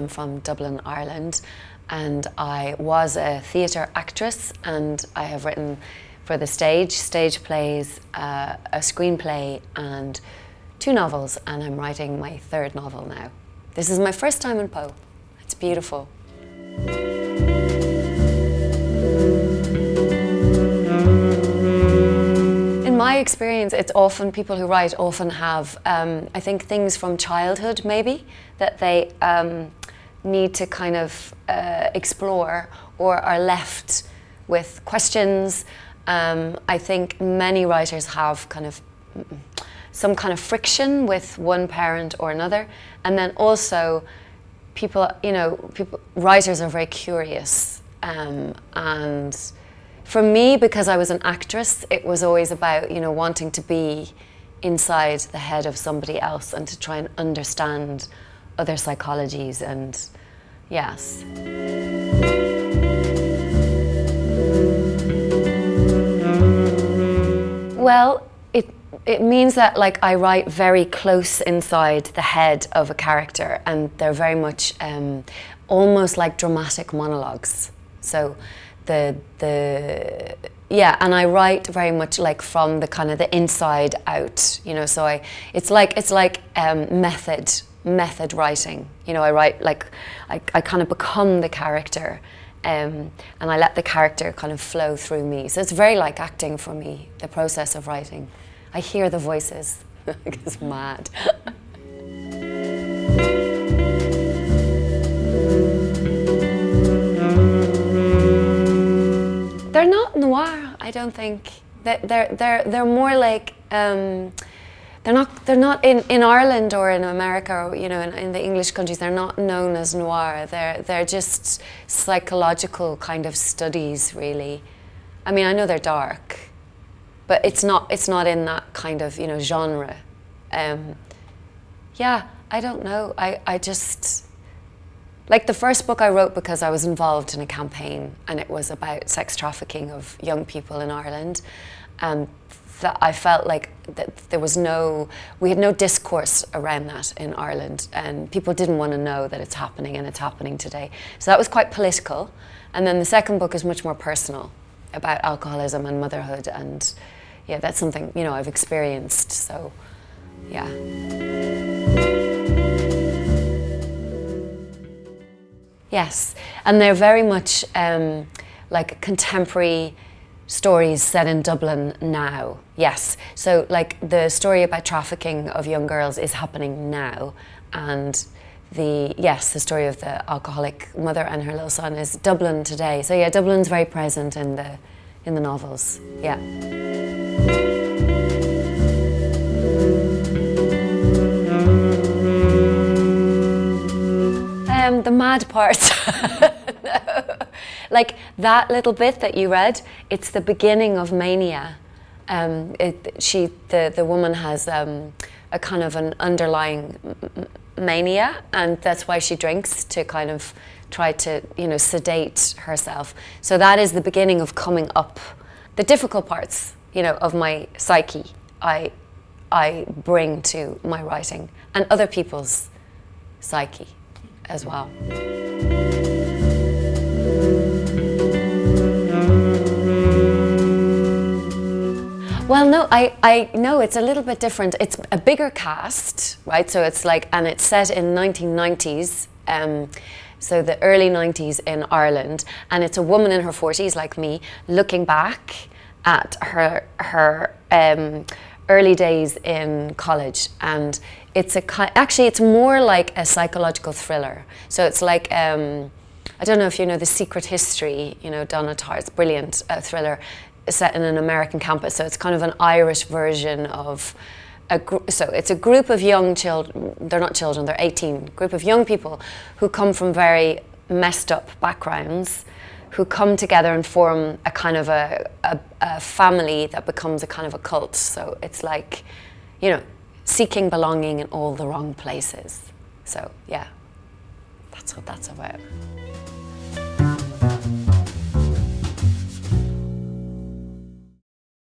I'm from Dublin, Ireland, and I was a theatre actress, and I have written for the stage plays, a screenplay and 2 novels, and I'm writing my 3rd novel now. This is my first time in Poe. It's beautiful. In my experience, it's often, people who write often have, I think, things from childhood maybe, that they need to kind of explore, or are left with questions. I think many writers have kind of some kind of friction with one parent or another, and then also people, writers are very curious, and for me, because I was an actress, it was always about, wanting to be inside the head of somebody else and to try and understand other psychologies, and yes. Well, it means that, like, I write very close inside the head of a character, and they're very much almost like dramatic monologues. So yeah, and I write very much like from the kind of the inside out, so it's like method writing. I write like, I kind of become the character, and I let the character kind of flow through me. So it's very like acting for me, the process of writing. I hear the voices. It's mad. They're not noir, I don't think. They're more like they're not in Ireland or in America, or in the English countries. They're not known as noir. They're just psychological kind of studies, really. I mean, I know they're dark, but it's not in that kind of genre. Yeah, I don't know. I just, like, the first book I wrote because I was involved in a campaign, and it was about sex trafficking of young people in Ireland, and that I felt like that we had no discourse around that in Ireland, and people didn't want to know that it's happening, and it's happening today. So that was quite political. And then the second book is much more personal, about alcoholism and motherhood, and yeah, that's something I've experienced. So yeah. Yes, and they're very much like contemporary stories set in Dublin now. Yes, so like the story about trafficking of young girls is happening now, and the story of the alcoholic mother and her little son is Dublin today. So yeah, Dublin's very present in the novels. Yeah. The mad part. No. Like that little bit that you read, it's the beginning of mania. The woman has a kind of an underlying mania, and that's why she drinks, to kind of try to sedate herself. So that is the beginning of coming up. The difficult parts of my psyche I bring to my writing, and other people's psyche as well. Well, no, I know it's a little bit different. It's a bigger cast, right? So it's like, and it's set in 1990s, so the early 90s in Ireland, and it's a woman in her 40s, like me, looking back at her early days in college, and actually it's more like a psychological thriller. So it's like, I don't know if you know The Secret History, Donna Tartt's brilliant thriller set in an American campus. So it's kind of an Irish version of so it's a group of young children, they're not children, they're 18, group of young people who come from very messed up backgrounds, who come together and form a kind of a family that becomes a kind of a cult. So it's like, seeking belonging in all the wrong places. So yeah, that's what that's about.